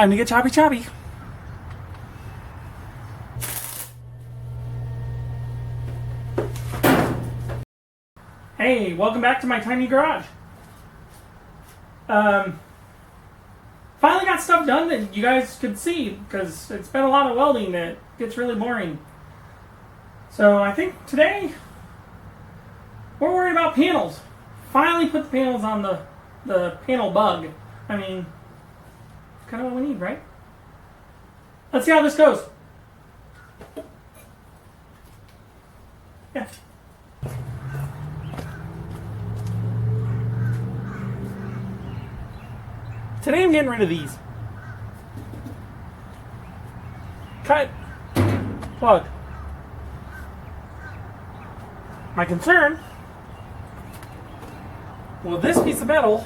Time to get choppy choppy. Hey, welcome back to my tiny garage. Finally got stuff done that you guys could see, because it's been a lot of welding that gets really boring. So I think today we're worried about panels. Finally put the panels on the panel bug. I mean, kind of what we need, right? Let's see how this goes. Yeah. Today I'm getting rid of these. Cut. Plug. My concern, will this piece of metal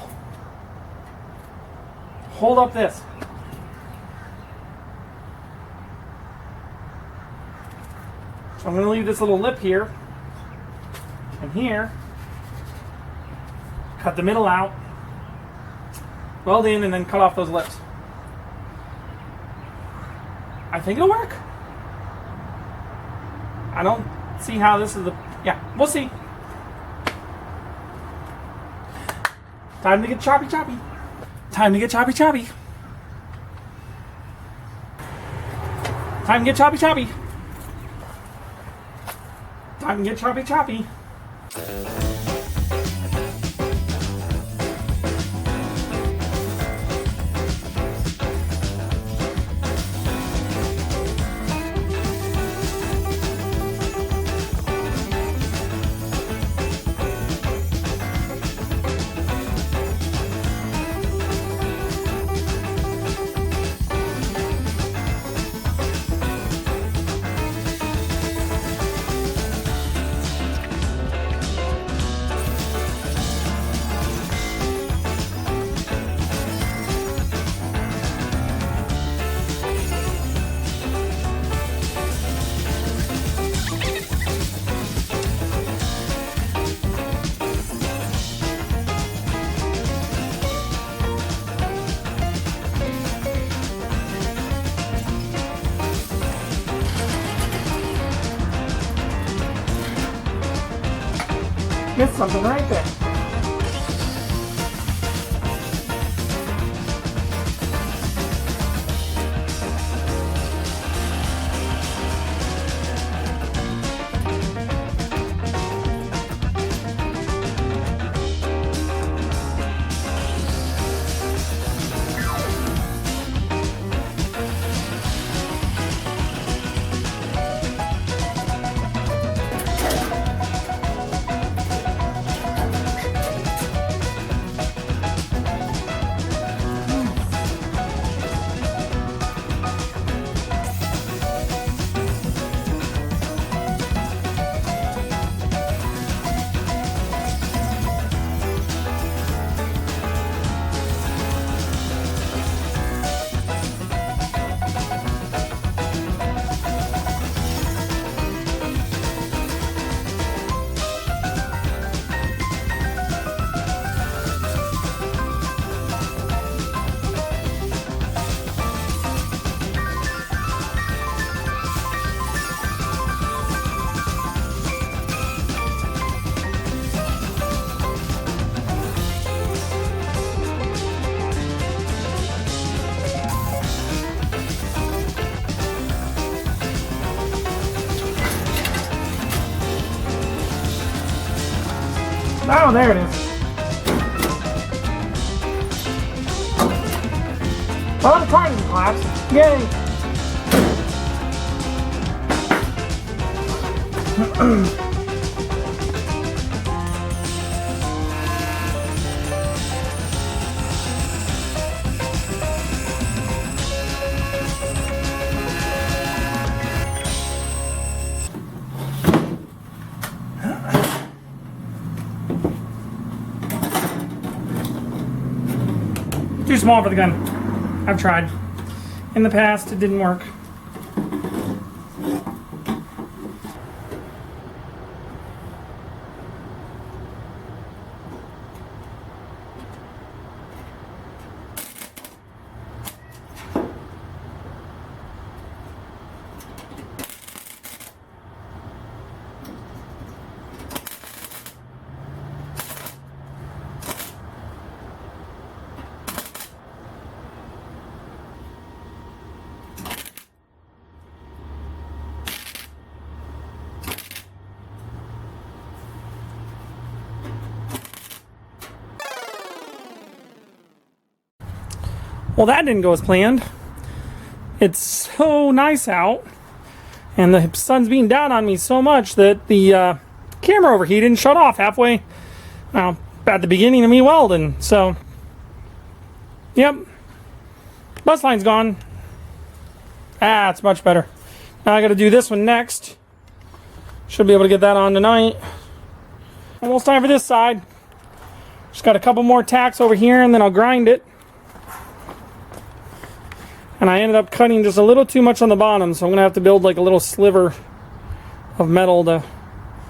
hold up this? So I'm going to leave this little lip here and here. Cut the middle out. Weld in and then cut off those lips. I think it'll work. I don't see how this is the... Yeah, we'll see. Time to get choppy choppy. Time to get choppy choppy. Time to get choppy choppy. Time to get choppy choppy. Missed something right there. Oh, there it is. Oh, the car didn't collapse. Yay! Too small for the gun. I've tried. In the past, it didn't work. Well, that didn't go as planned. It's so nice out, and the sun's beating down on me so much that the camera overheated and shut off halfway, well, at the beginning of me welding. So, yep, bus line's gone. Ah, it's much better. Now I got to do this one next. Should be able to get that on tonight. Almost time for this side. Just got a couple more tacks over here, and then I'll grind it. And I ended up cutting just a little too much on the bottom, so I'm going to have to build like a little sliver of metal to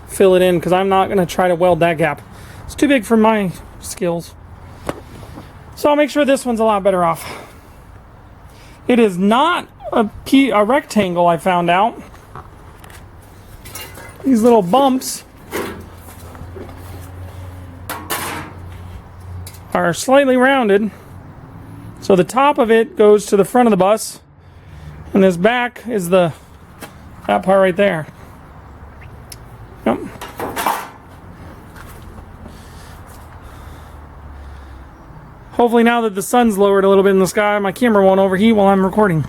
fill it in, because I'm not going to try to weld that gap. It's too big for my skills. So I'll make sure this one's a lot better off. It is not a rectangle, I found out. These little bumps are slightly rounded. So the top of it goes to the front of the bus, and this back is that part right there. Yep. Hopefully now that the sun's lowered a little bit in the sky, my camera won't overheat while I'm recording.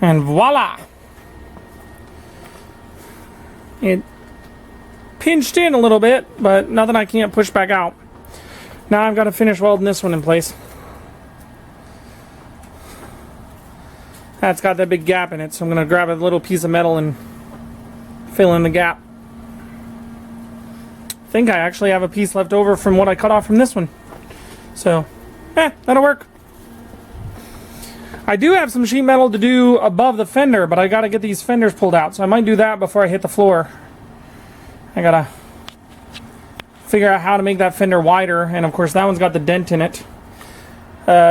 And voila! It pinched in a little bit, but nothing I can't push back out. Now I've got to finish welding this one in place. That's got that big gap in it, so I'm going to grab a little piece of metal and fill in the gap. I think I actually have a piece left over from what I cut off from this one. So, that'll work. I do have some sheet metal to do above the fender, but I got to get these fenders pulled out, so I might do that before I hit the floor. I got to figure out how to make that fender wider, and of course that one's got the dent in it.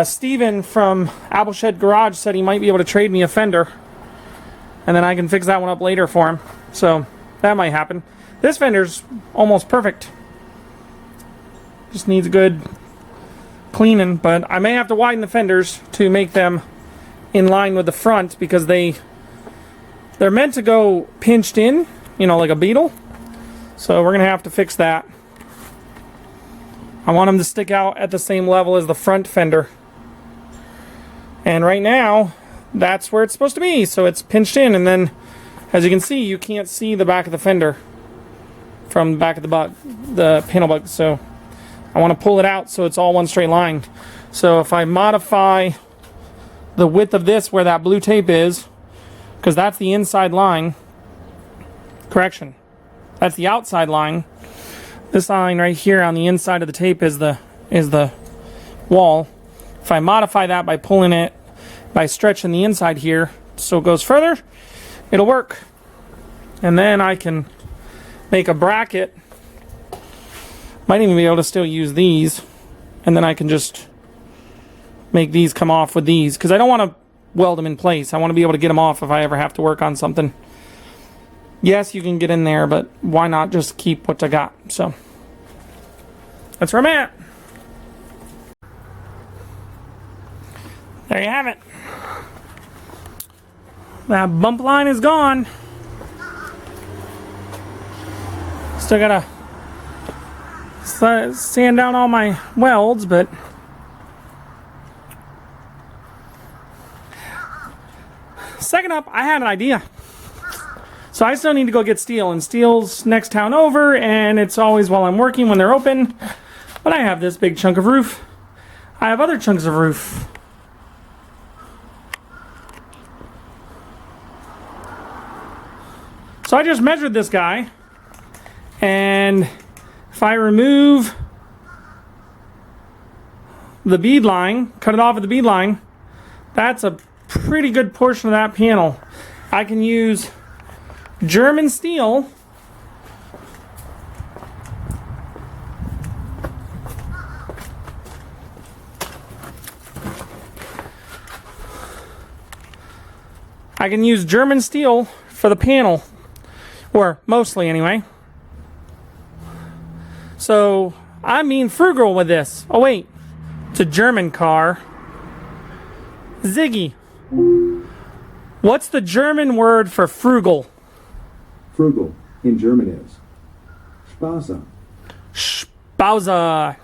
Steven from Appleshed Garage said he might be able to trade me a fender, and then I can fix that one up later for him. So that might happen. This fender's almost perfect. Just needs a good cleaning, but I may have to widen the fenders to make them in line with the front because they're meant to go pinched in, you know, like a Beetle. So we're going to have to fix that. I want them to stick out at the same level as the front fender. And right now, that's where it's supposed to be. So it's pinched in, and then, as you can see, you can't see the back of the fender from the back of the panel bug. So I want to pull it out so it's all one straight line. So if I modify the width of this where that blue tape is, because that's the inside line, correction, that's the outside line. This line right here on the inside of the tape is the wall. If I modify that by pulling it, by stretching the inside here so it goes further, it'll work. And then I can make a bracket. Might even be able to still use these, and then I can just make these come off with these, because I don't want to weld them in place. I want to be able to get them off if I ever have to work on something. Yes, you can get in there, but why not just keep what I got? So that's where I'm at. There you have it. That bump line is gone. Still gotta sand down all my welds, but second up, I had an idea. So I still need to go get steel, and steel's next town over, and it's always while I'm working when they're open. But I have this big chunk of roof. I have other chunks of roof. So I just measured this guy, and if I remove the bead line, cut it off at the bead line, that's a pretty good portion of that panel. I can use German steel for the panel, or mostly anyway. So I'm being frugal with this. Oh wait, it's a German car. Ziggy, what's the German word for frugal? Frugal in German is sparsam. Spausa.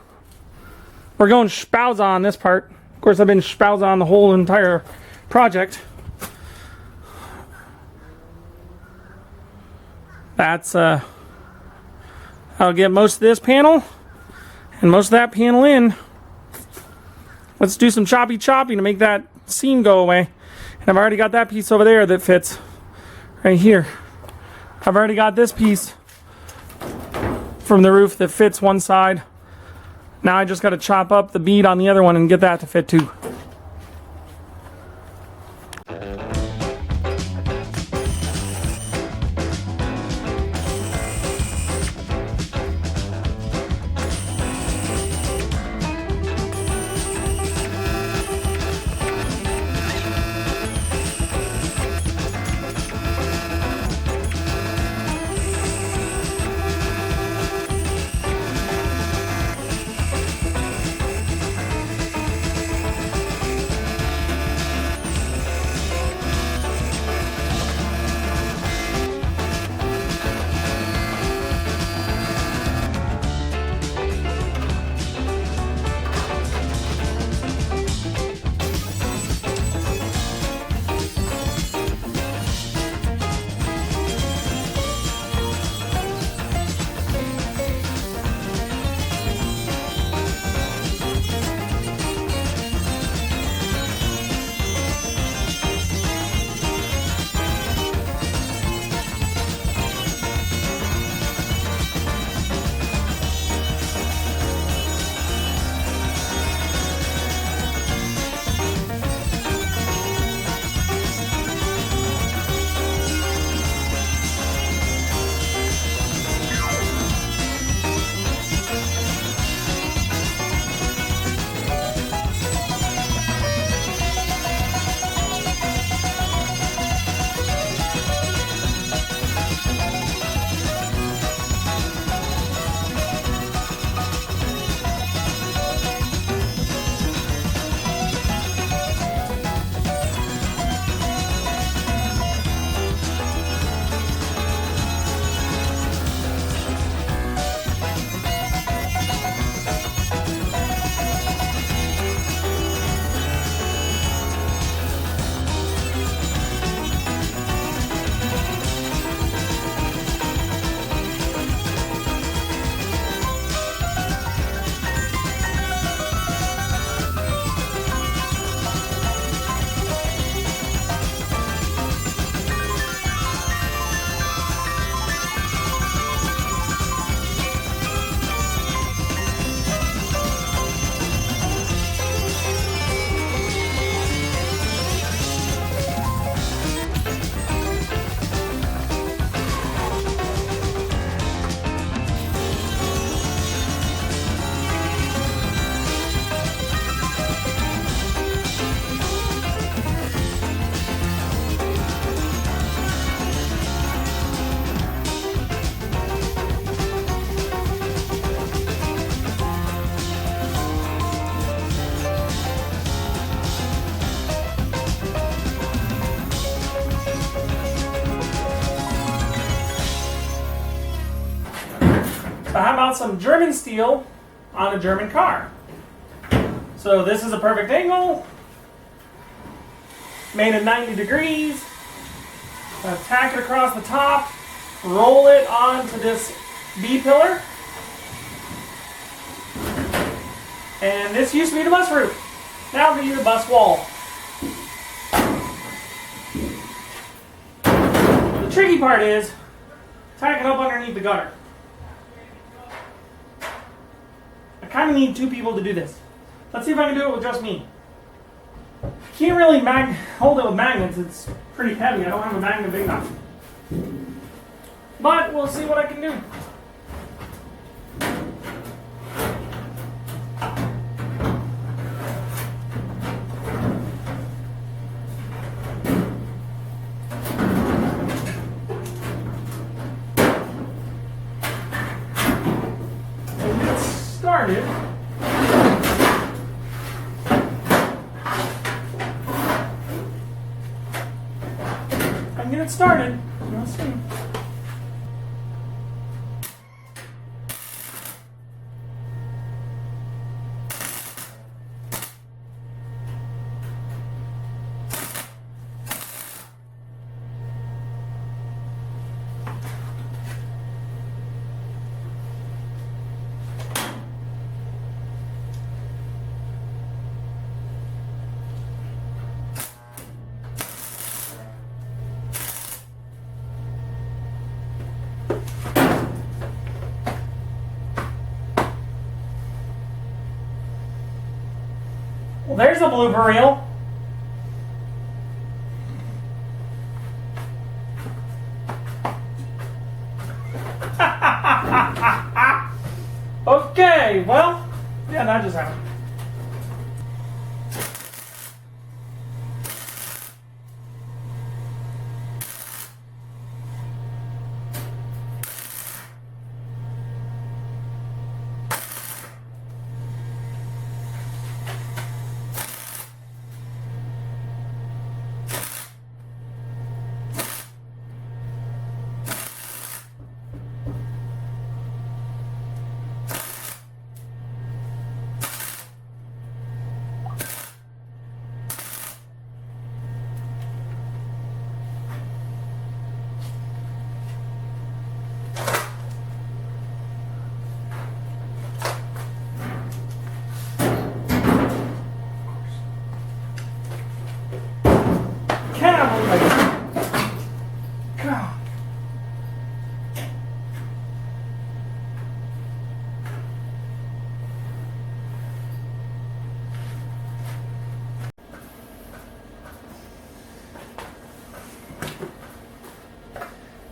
We're going spausa on this part. Of course, I've been spausa on the whole entire project. That's I'll get most of this panel and most of that panel in. Let's do some choppy to make that seam go away. And I've already got that piece over there that fits right here. I've already got this piece from the roof that fits one side. Now I just got to chop up the bead on the other one and get that to fit too. But how about some German steel on a German car? So this is a perfect angle, made at 90 degrees. Tack it across the top, roll it onto this B-pillar. And this used to be the bus roof. Now it'll be the bus wall. The tricky part is tack it up underneath the gutter. I kind of need two people to do this. Let's see if I can do it with just me. Can't really hold it with magnets. It's pretty heavy. I don't have a magnet big enough. But we'll see what I can do. And get started. Get it started. Let's see. Well, there's a blooper reel. Okay, well, yeah, that just happened.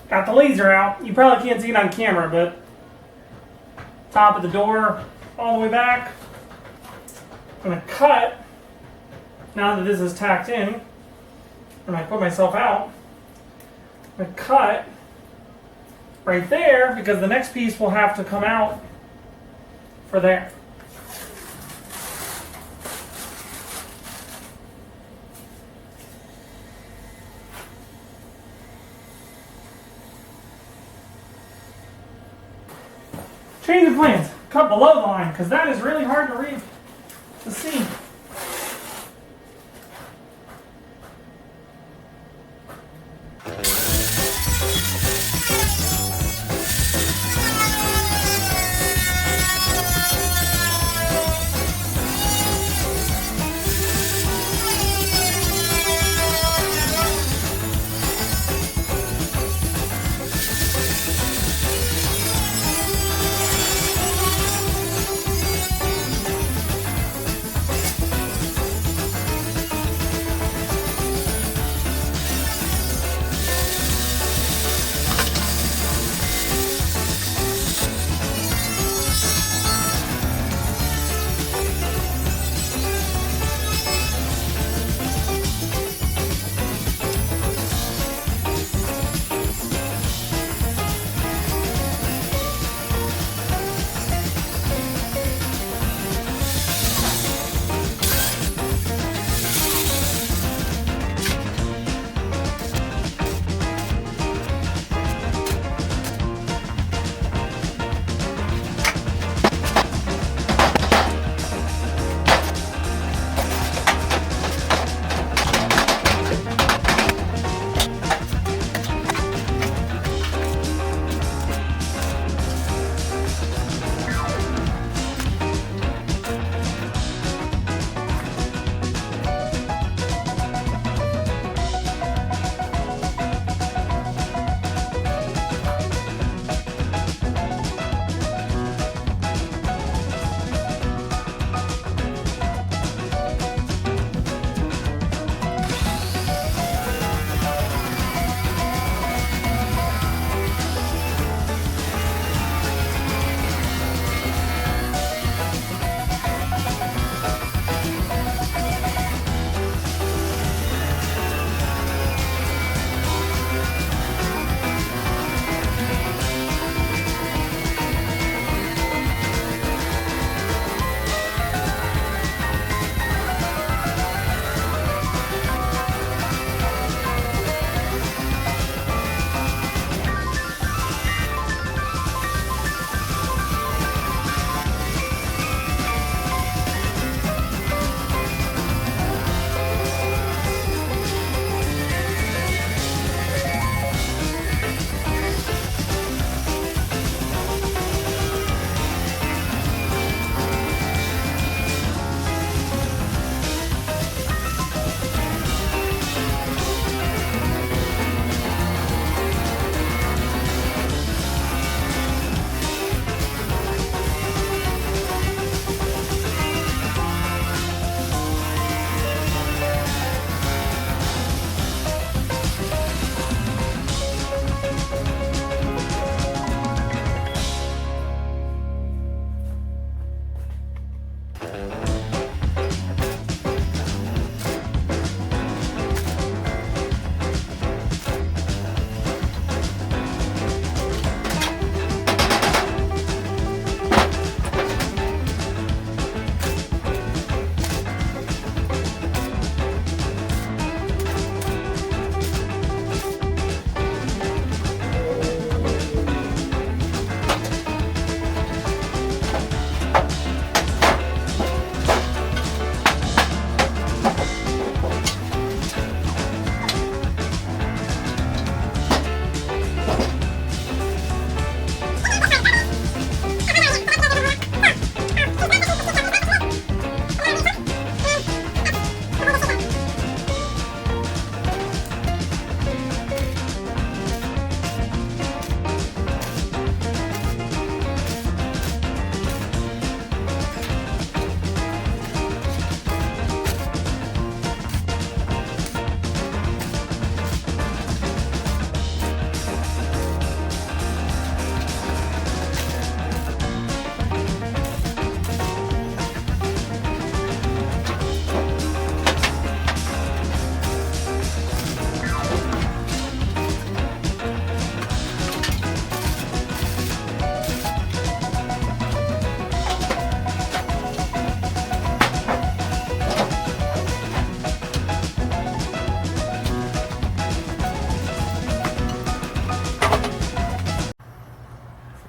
Got the laser out. You probably can't see it on camera, but top of the door all the way back. I'm going to cut, now that this is tacked in, and I put myself out, I'm going to cut right there because the next piece will have to come out for there. Change of plans. Cut below the line because that is really hard to read, to see.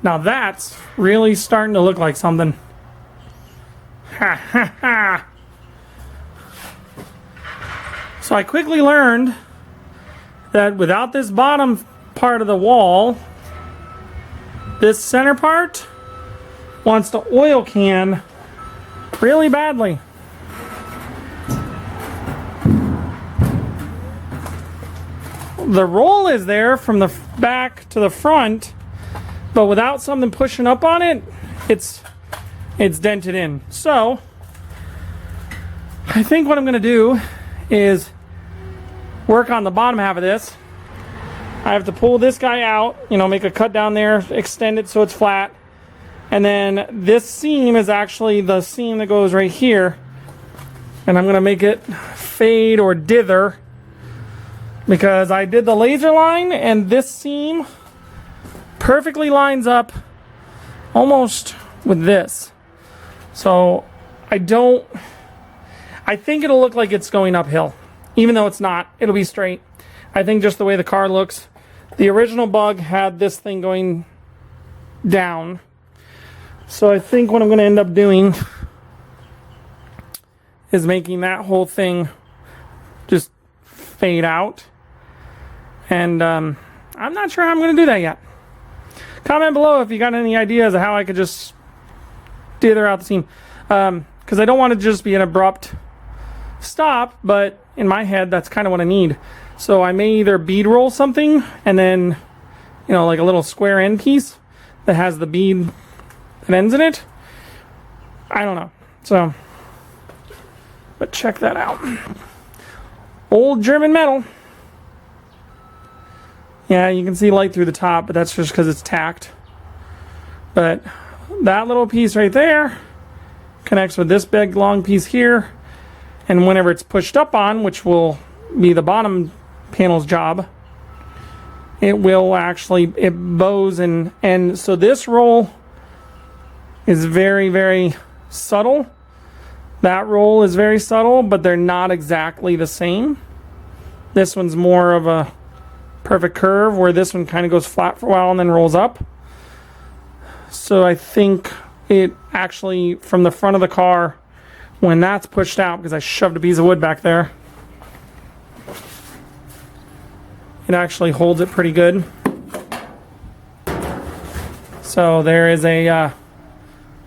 Now that's really starting to look like something. Ha ha ha. So I quickly learned that without this bottom part of the wall, this center part wants to oil can really badly. The roll is there from the back to the front, but without something pushing up on it, it's dented in. So I think what I'm going to do is work on the bottom half of this. I have to pull this guy out, you know, make a cut down there, extend it so it's flat. And then this seam is actually the seam that goes right here. And I'm going to make it fade or dither, because I did the laser line and this seam perfectly lines up almost with this. So I think it'll look like it's going uphill, even though it's not. It'll be straight. I think just the way the car looks. The original Bug had this thing going down. So I think what I'm going to end up doing is making that whole thing just fade out. And I'm not sure how I'm going to do that yet. Comment below if you got any ideas of how I could just dither out the seam. Because I don't want it to just be an abrupt stop, but in my head, that's kind of what I need. So I may either bead roll something and then, you know, like a little square end piece that has the bead that ends in it. I don't know. So, but check that out. Old German metal. Yeah, you can see light through the top, but that's just because it's tacked. But that little piece right there connects with this big long piece here. And whenever it's pushed up on, which will be the bottom panel's job, it will actually, it bows and so this roll is very, very subtle. That roll is very subtle, but they're not exactly the same. This one's more of a perfect curve, where this one kind of goes flat for a while and then rolls up. So I think it actually, from the front of the car, when that's pushed out, because I shoved a piece of wood back there, it actually holds it pretty good. So there is a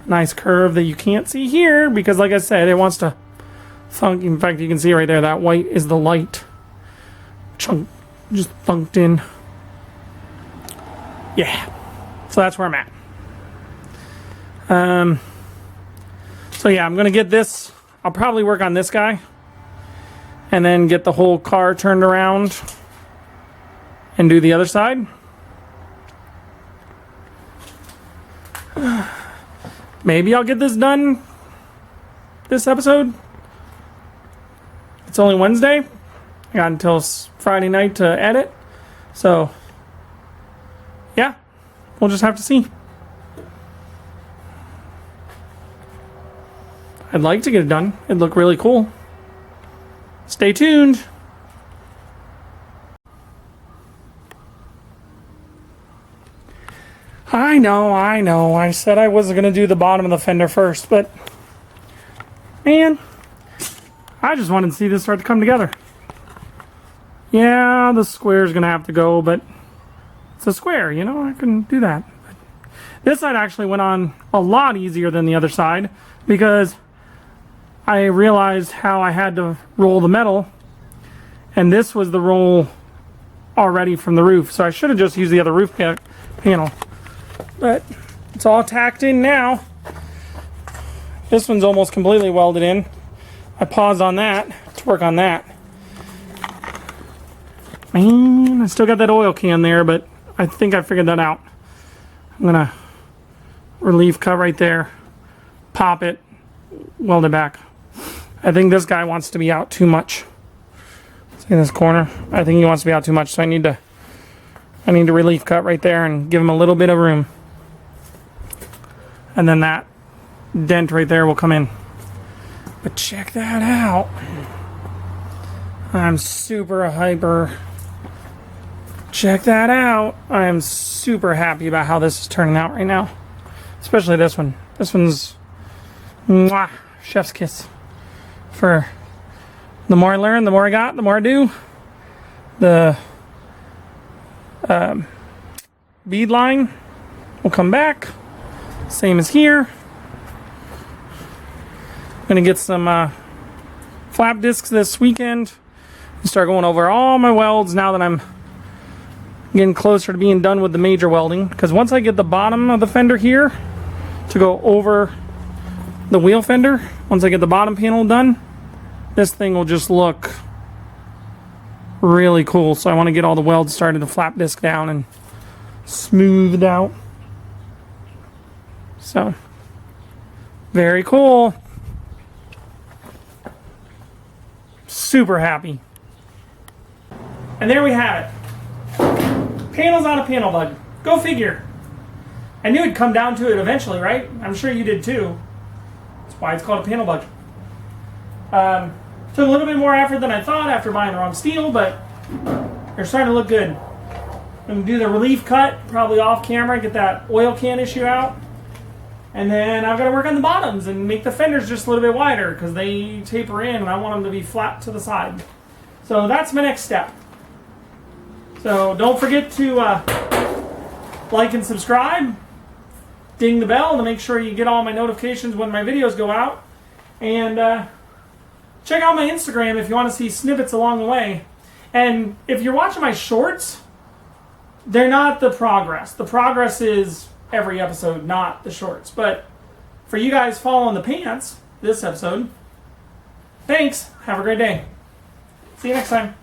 nice curve that you can't see here, because like I said, it wants to thunk. In fact, you can see right there, that white is the light chunk just thunked in. Yeah, so that's where I'm at. So yeah, I'm gonna get this. I'll probably work on this guy and then get the whole car turned around and do the other side. Maybe I'll get this done this episode. It's only Wednesday. I got until Friday night to edit. So yeah, we'll just have to see. I'd like to get it done. It'd look really cool. Stay tuned. I know. I said I wasn't going to do the bottom of the fender first, but man, I just wanted to see this start to come together. Yeah, the square's going to have to go, but it's a square, you know, I can do that. But this side actually went on a lot easier than the other side, because I realized how I had to roll the metal, and this was the roll already from the roof, so I should have just used the other roof panel. But it's all tacked in now. This one's almost completely welded in. I paused on that to work on that. Man, I still got that oil can there, but I think I figured that out. I'm gonna relief cut right there, pop it, weld it back. I think this guy wants to be out too much. See this corner? I think he wants to be out too much, so I need to relief cut right there and give him a little bit of room. And then that dent right there will come in. But check that out. I'm super hyper check that out. I'm super happy about how this is turning out right now. Especially this one. This one's mwah, chef's kiss. For the more I learn, the more I got, the more I do. The bead line will come back. Same as here. I'm gonna get some flap discs this weekend and start going over all my welds now that I'm getting closer to being done with the major welding. Because once I get the bottom of the fender here to go over the wheel fender, once I get the bottom panel done, this thing will just look really cool. So I want to get all the welds started, the flap disc down and smoothed out. So, very cool. Super happy. And there we have it. Panels on a panel bug. Go figure. I knew it'd come down to it eventually, right? I'm sure you did too. That's why it's called a panel bug. Took a little bit more effort than I thought after buying the wrong steel, but they're starting to look good. I'm going to do the relief cut, probably off camera, get that oil can issue out. And then I've got to work on the bottoms and make the fenders just a little bit wider because they taper in and I want them to be flat to the side. So that's my next step. So don't forget to like and subscribe. Ding the bell to make sure you get all my notifications when my videos go out. And check out my Instagram if you want to see snippets along the way. And if you're watching my shorts, they're not the progress. The progress is every episode, not the shorts. But for you guys following the pants, this episode, thanks. Have a great day. See you next time.